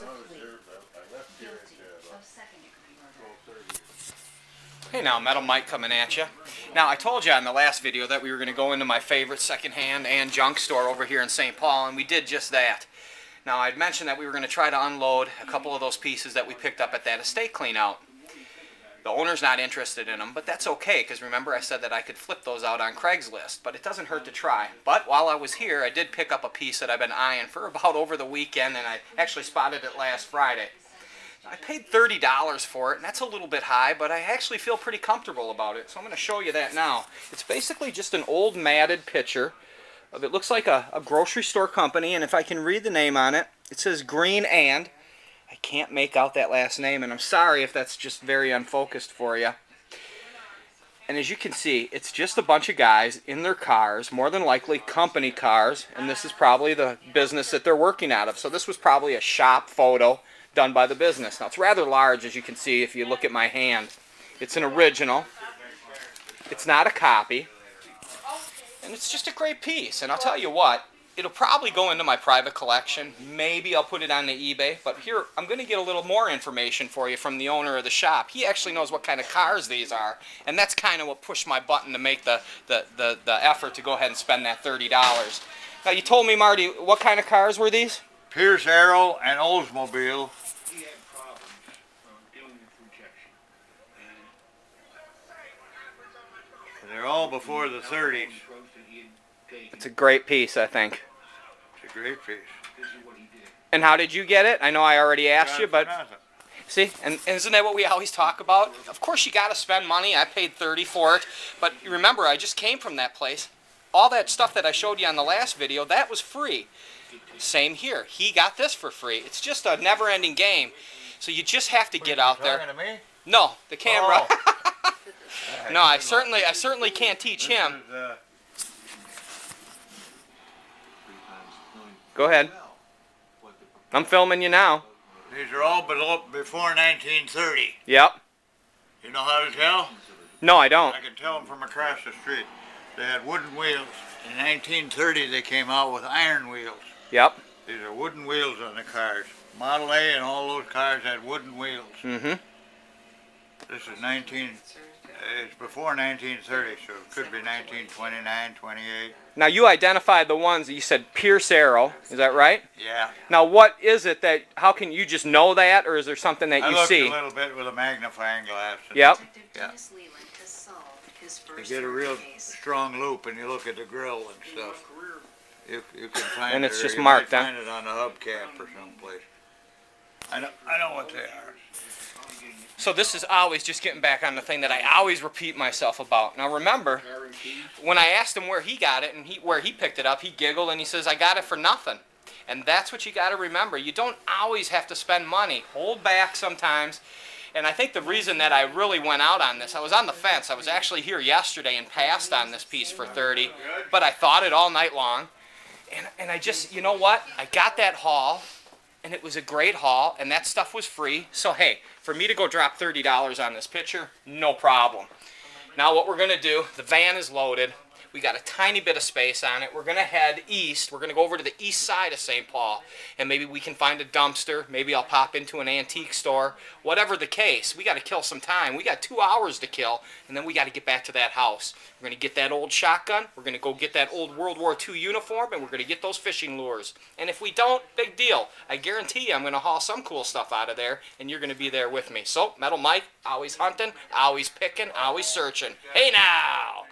members of fleet guilty of second-degree murder. Hey now, Metal Mike coming at you. Now, I told you in the last video that we were going to go into my favorite secondhand and junk store over here in St. Paul, and we did just that. Now, I'd mentioned that we were going to try to unload a couple of those pieces that we picked up at that estate clean-out. The owner's not interested in them, but that's okay, because remember I said that I could flip those out on Craigslist, but it doesn't hurt to try. But while I was here, I did pick up a piece that I've been eyeing for about over the weekend, and I actually spotted it last Friday. I paid $30 for it, and that's a little bit high, but I actually feel pretty comfortable about it, so I'm going to show you that now. It's basically just an old matted picture of, it looks like a grocery store company, and if I can read the name on it, it says Green and. I can't make out that last name, and I'm sorry if that's just very unfocused for you. And as you can see, it's just a bunch of guys in their cars, more than likely company cars, and this is probably the business that they're working out of. So this was probably a shop photo done by the business. Now, it's rather large, as you can see if you look at my hand. It's an original. It's not a copy. And it's just a great piece. And I'll tell you what, it'll probably go into my private collection. Maybe I'll put it on the eBay. But here, I'm going to get a little more information for you from the owner of the shop. He actually knows what kind of cars these are. And that's kind of what pushed my button to make the effort to go ahead and spend that $30. Now, you told me, Marty, what kind of cars were these? Pierce Arrow and Oldsmobile. He had problems dealing with rejection. They're all before the 30s. It's a great piece, I think. It's a great piece. And how did you get it? I know I already asked you, but see, and isn't that what we always talk about? Of course you got to spend money. I paid $30 for it, but remember, I just came from that place. All that stuff that I showed you on the last video, that was free. Same here. He got this for free. It's just a never-ending game. So you just have to get out there. Talking to me? No, the camera. Oh. No, I certainly can't teach him. Go ahead. I'm filming you now. These are all before 1930. Yep. You know how to tell? No, I don't. I can tell them from across the street. They had wooden wheels. In 1930, they came out with iron wheels. Yep. These are wooden wheels on the cars. Model A and all those cars had wooden wheels. Mm-hmm. This is it's before 1930, so it could be 1929, 28. Now you identified the ones that you said Pierce Arrow, is that right? Yeah. Now what is it that, how can you just know that, or is there something that you see? I looked a little bit with a magnifying glass. Yep. Yeah. You get a real strong loop and you look at the grill and stuff. You can find it. And it's just you marked, might huh? find it on the hubcap or someplace. I know what they are. So this is always just getting back on the thing that I always repeat myself about. Now remember, when I asked him where he got it and where he picked it up, he giggled and he says, I got it for nothing. And that's what you got to remember. You don't always have to spend money. Hold back sometimes. And I think the reason that I really went out on this, I was on the fence. I was actually here yesterday and passed on this piece for $30, but I thought it all night long. And I just, you know what? I got that haul, and it was a great haul, and that stuff was free. So, hey, for me to go drop $30 on this picture, no problem. Now what we're going to do, the van is loaded. We got a tiny bit of space on it. We're going to head east. We're going to go over to the east side of St. Paul, and maybe we can find a dumpster. Maybe I'll pop into an antique store. Whatever the case, we got to kill some time. We got 2 hours to kill, and then we got to get back to that house. We're going to get that old shotgun. We're going to go get that old World War II uniform, and we're going to get those fishing lures. And if we don't, big deal. I guarantee you I'm going to haul some cool stuff out of there, and you're going to be there with me. So, Metal Mike, always hunting, always picking, always searching. Hey now!